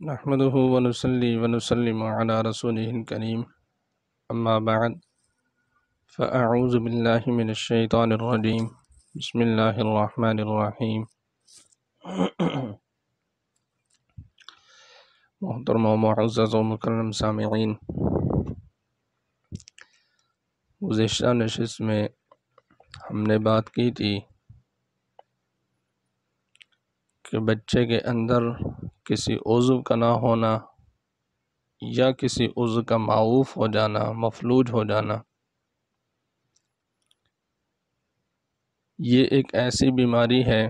نحمده ونصلي ونسلم على رسوله الكريم أما بعد فأعوذ بالله من الشيطان الرجيم بسم الله الرحمن الرحيم محترم و معزز و مکرم سامعین، گزشتہ نشست میں ہم نے بات کی تھی کہ بچے کے اندر کسی عضو کا نہ ہونا یا کسی عضو کا معوف ہو جانا، مفلوج ہو جانا، یہ ایک ایسی بیماری ہے،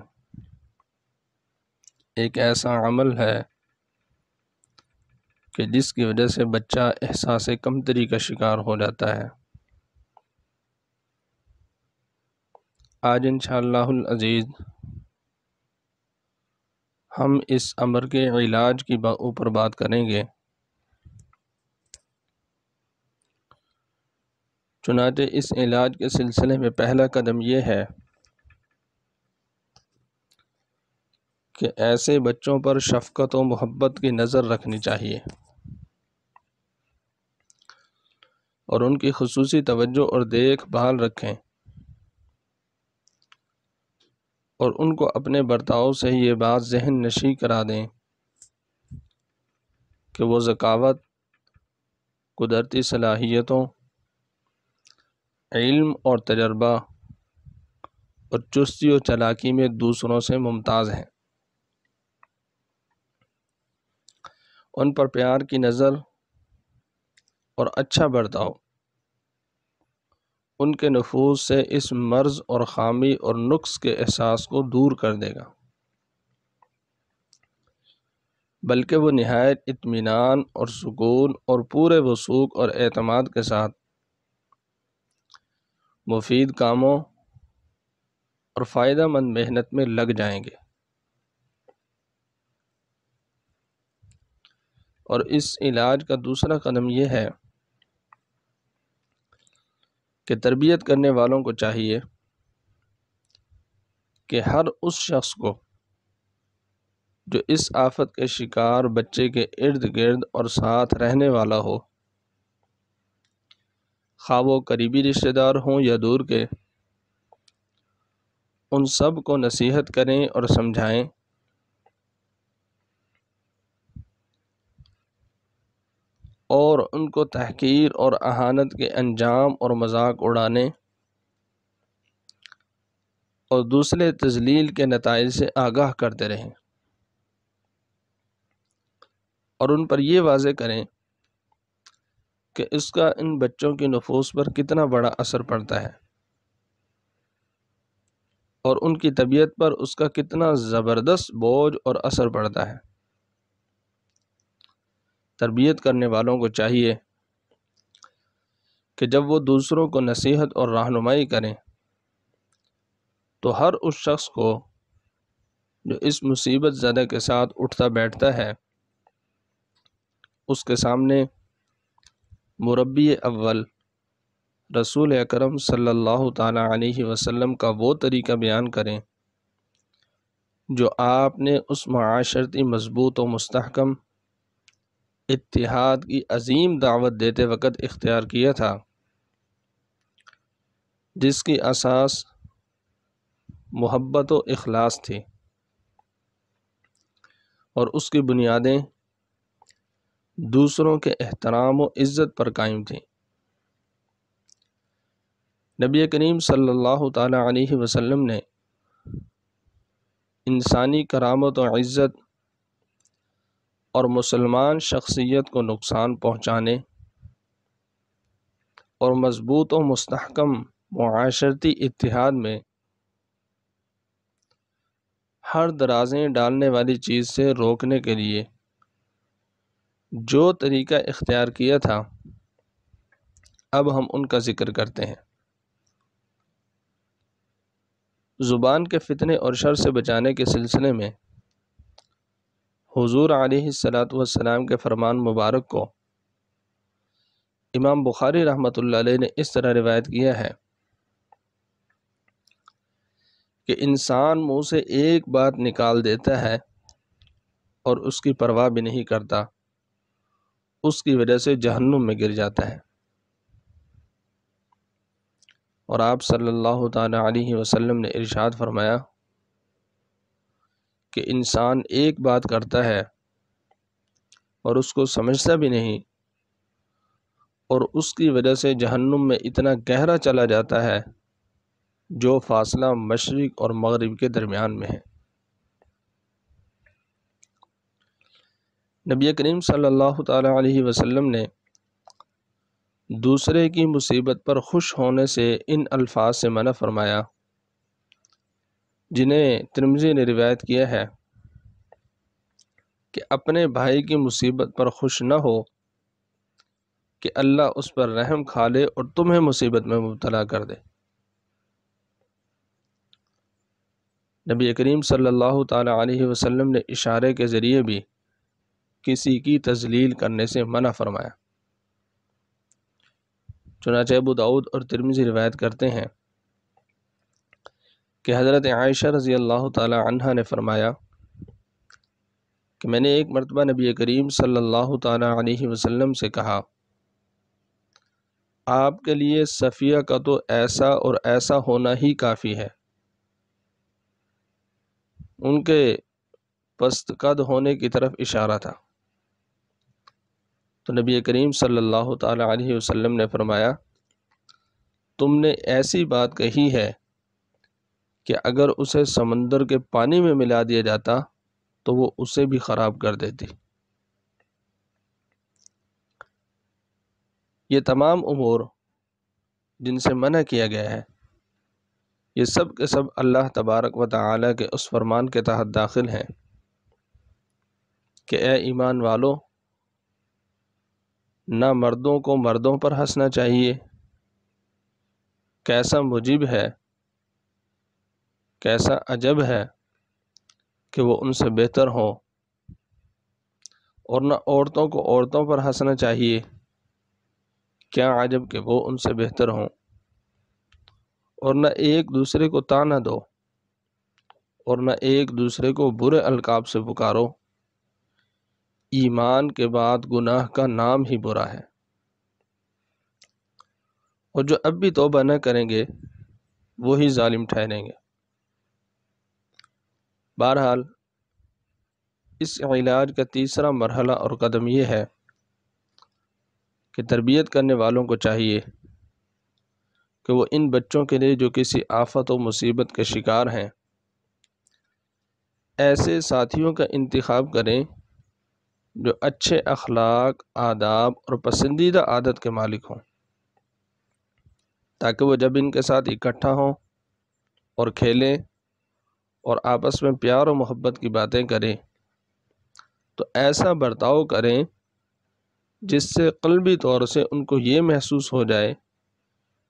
ایک ایسا عمل ہے کہ جس کی وجہ سے بچہ احساس کمتری کا شکار ہو جاتا ہے۔ آج انشاءاللہ العزیز ہم اس امر کے علاج کی اوپر بات کریں گے۔ چنانچہ اس علاج کے سلسلے میں پہلا قدم یہ ہے کہ ایسے بچوں پر شفقت و محبت کی نظر رکھنی چاہیے اور ان کی خصوصی توجہ اور دیکھ بھال رکھیں، اور ان کو اپنے برتاؤ سے یہ بات ذہن نشیں کرا دیں کہ وہ ذکاوت، قدرتی صلاحیتوں، علم اور تجربہ اور چستی و چالاکی میں دوسروں سے ممتاز ہیں۔ ان پر پیار کی نظر اور اچھا برتاؤ ان کے نفوس سے اس مرض اور خامی اور نقص کے احساس کو دور کر دے گا، بلکہ وہ نہایت اطمینان اور سکون اور پورے وثوق اور اعتماد کے ساتھ مفید کاموں اور فائدہ مند محنت میں لگ جائیں گے۔ اور اس علاج کا دوسرا قدم یہ ہے کہ تربیت کرنے والوں کو چاہیے کہ ہر اس شخص کو جو اس آفت کے شکار بچے کے ارد گرد اور ساتھ رہنے والا ہو، خواہ وہ قریبی رشتہ دار ہوں یا دور کے، ان سب کو نصیحت کریں اور سمجھائیں اور ان کو تحقیر اور اہانت کے انجام اور مذاق اڑانے اور دوسرے تذلیل کے نتائج سے آگاہ کرتے رہیں، اور ان پر یہ واضح کریں کہ اس کا ان بچوں کی نفوس پر کتنا بڑا اثر پڑتا ہے اور ان کی طبیعت پر اس کا کتنا زبردست بوجھ اور اثر پڑتا ہے۔ تربیت کرنے والوں کو چاہیے کہ جب وہ دوسروں کو نصیحت اور رہنمائی کریں تو ہر اس شخص کو جو اس مصیبت زدہ کے ساتھ اٹھتا بیٹھتا ہے، اس کے سامنے مربی اول رسول اکرم صلی اللہ تعالی علیہ وسلم کا وہ طریقہ بیان کریں جو آپ نے اس معاشرتی مضبوط و مستحکم اتحاد کی عظیم دعوت دیتے وقت اختیار کیا تھا، جس کی اساس محبت و اخلاص تھی اور اس کی بنیادیں دوسروں کے احترام و عزت پر قائم تھیں۔ نبی کریم صلی اللہ تعالی علیہ وسلم نے انسانی کرامت و عزت اور مسلمان شخصیت کو نقصان پہنچانے اور مضبوط و مستحکم معاشرتی اتحاد میں ہر درازیں ڈالنے والی چیز سے روکنے کے لیے جو طریقہ اختیار کیا تھا، اب ہم ان کا ذکر کرتے ہیں۔ زبان کے فتنے اور شر سے بچانے کے سلسلے میں حضور علیہ السلام کے فرمان مبارک کو امام بخاری رحمۃ اللہ علیہ نے اس طرح روایت کیا ہے کہ انسان منہ سے ایک بات نکال دیتا ہے اور اس کی پرواہ بھی نہیں کرتا، اس کی وجہ سے جہنم میں گر جاتا ہے۔ اور آپ صلی اللہ تعالی علیہ وسلم نے ارشاد فرمایا کہ انسان ایک بات کرتا ہے اور اس کو سمجھتا بھی نہیں، اور اس کی وجہ سے جہنم میں اتنا گہرا چلا جاتا ہے جو فاصلہ مشرق اور مغرب کے درمیان میں ہے۔ نبی کریم صلی اللہ تعالی علیہ وسلم نے دوسرے کی مصیبت پر خوش ہونے سے ان الفاظ سے منع فرمایا، جنہیں ترمذی نے روایت کیا ہے کہ اپنے بھائی کی مصیبت پر خوش نہ ہو کہ اللہ اس پر رحم کھا لے اور تمہیں مصیبت میں مبتلا کر دے۔ نبی کریم صلی اللہ تعالی علیہ وسلم نے اشارے کے ذریعے بھی کسی کی تذلیل کرنے سے منع فرمایا۔ چنانچہ ابو داؤد اور ترمذی روایت کرتے ہیں کہ حضرت عائشہ رضی اللہ تعالی عنہا نے فرمایا کہ میں نے ایک مرتبہ نبی کریم صلی اللہ تعالی علیہ وسلم سے کہا، آپ کے لیے صفیہ کا تو ایسا اور ایسا ہونا ہی کافی ہے، ان کے پست قد ہونے کی طرف اشارہ تھا۔ تو نبی کریم صلی اللہ تعالی علیہ وسلم نے فرمایا، تم نے ایسی بات کہی ہے کہ اگر اسے سمندر کے پانی میں ملا دیا جاتا تو وہ اسے بھی خراب کر دیتی۔ یہ تمام امور جن سے منع کیا گیا ہے، یہ سب کے سب اللہ تبارک و تعالی کے اس فرمان کے تحت داخل ہیں کہ اے ایمان والو، نہ مردوں کو مردوں پر ہنسنا چاہیے، کیسا مجیب ہے، کیسا عجب ہے کہ وہ ان سے بہتر ہوں، اور نہ عورتوں کو عورتوں پر ہنسنا چاہیے، کیا عجب کہ وہ ان سے بہتر ہوں، اور نہ ایک دوسرے کو طعنہ دو، اور نہ ایک دوسرے کو برے القاب سے پکارو، ایمان کے بعد گناہ کا نام ہی برا ہے، اور جو اب بھی توبہ نہ کریں گے وہی ظالم ٹھہریں گے۔ بہرحال اس علاج کا تیسرا مرحلہ اور قدم یہ ہے کہ تربیت کرنے والوں کو چاہیے کہ وہ ان بچوں کے لیے جو کسی آفت و مصیبت کے شکار ہیں، ایسے ساتھیوں کا انتخاب کریں جو اچھے اخلاق، آداب اور پسندیدہ عادت کے مالک ہوں، تاکہ وہ جب ان کے ساتھ اکٹھا ہوں اور کھیلیں اور آپس میں پیار و محبت کی باتیں کریں تو ایسا برتاؤ کریں جس سے قلبی طور سے ان کو یہ محسوس ہو جائے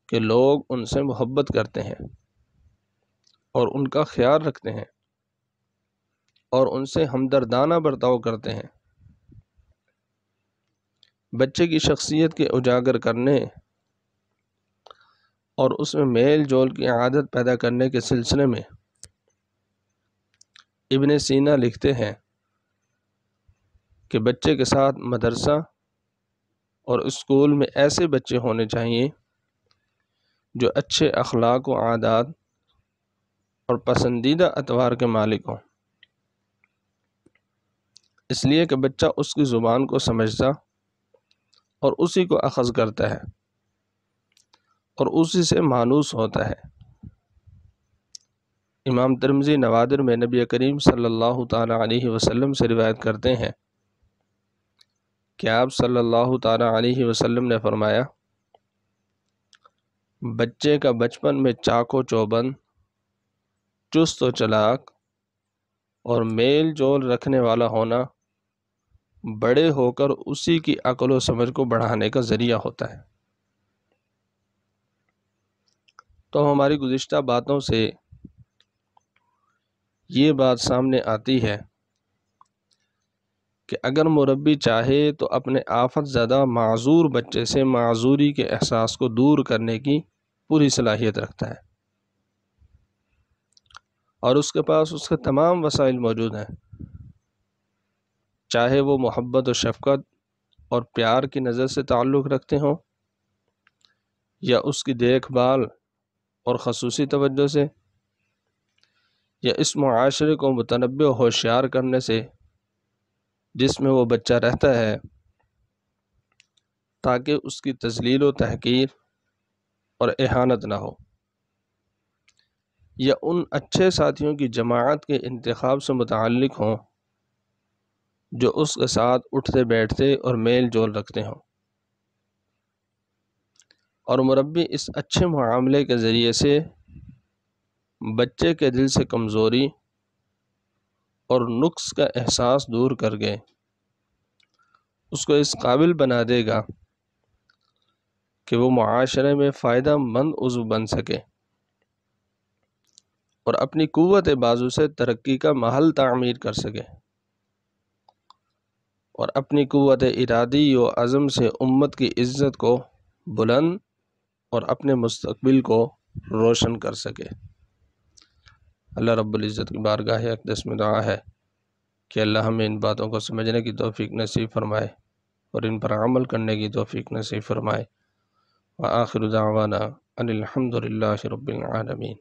کہ لوگ ان سے محبت کرتے ہیں اور ان کا خیال رکھتے ہیں اور ان سے ہمدردانہ برتاؤ کرتے ہیں۔ بچے کی شخصیت کے اجاگر کرنے اور اس میں میل جول کی عادت پیدا کرنے کے سلسلے میں ابن سینا لکھتے ہیں کہ بچے کے ساتھ مدرسہ اور اسکول میں ایسے بچے ہونے چاہیے جو اچھے اخلاق و عادات اور پسندیدہ اطوار کے مالک ہوں، اس لیے کہ بچہ اس کی زبان کو سمجھتا اور اسی کو اخذ کرتا ہے اور اسی سے مانوس ہوتا ہے۔ امام ترمذی نوادر میں نبی کریم صلی اللہ تعالی علیہ وسلم سے روایت کرتے ہیں کہ آپ صلی اللہ تعالی علیہ وسلم نے فرمایا، بچے کا بچپن میں چاق و چوبند، چست و چلاک اور میل جول رکھنے والا ہونا بڑے ہو کر اسی کی عقل و سمجھ کو بڑھانے کا ذریعہ ہوتا ہے۔ تو ہماری گزشتہ باتوں سے یہ بات سامنے آتی ہے کہ اگر مربی چاہے تو اپنے آفت زدہ معذور بچے سے معذوری کے احساس کو دور کرنے کی پوری صلاحیت رکھتا ہے، اور اس کے پاس اس کے تمام وسائل موجود ہیں، چاہے وہ محبت و شفقت اور پیار کی نظر سے تعلق رکھتے ہوں یا اس کی دیکھ بھال اور خصوصی توجہ سے، یا اس معاشرے کو متنبع و ہوشیار کرنے سے جس میں وہ بچہ رہتا ہے تاکہ اس کی تذلیل و تحقیر اور اہانت نہ ہو، یا ان اچھے ساتھیوں کی جماعت کے انتخاب سے متعلق ہوں جو اس کے ساتھ اٹھتے بیٹھتے اور میل جول رکھتے ہوں، اور مربی اس اچھے معاملے کے ذریعے سے بچے کے دل سے کمزوری اور نقص کا احساس دور کر کے اس کو اس قابل بنا دے گا کہ وہ معاشرے میں فائدہ مند عضو بن سکے اور اپنی قوت بازو سے ترقی کا محل تعمیر کر سکے، اور اپنی قوت ارادی و عزم سے امت کی عزت کو بلند اور اپنے مستقبل کو روشن کر سکے۔ اللہ رب العزت کی بارگاہ اقدس میں دعا ہے کہ اللہ ہمیں ان باتوں کو سمجھنے کی توفیق نصیب فرمائے اور ان پر عمل کرنے کی توفیق نصیب فرمائے۔ وآخر دعوانا ان الحمد للہ رب العالمین۔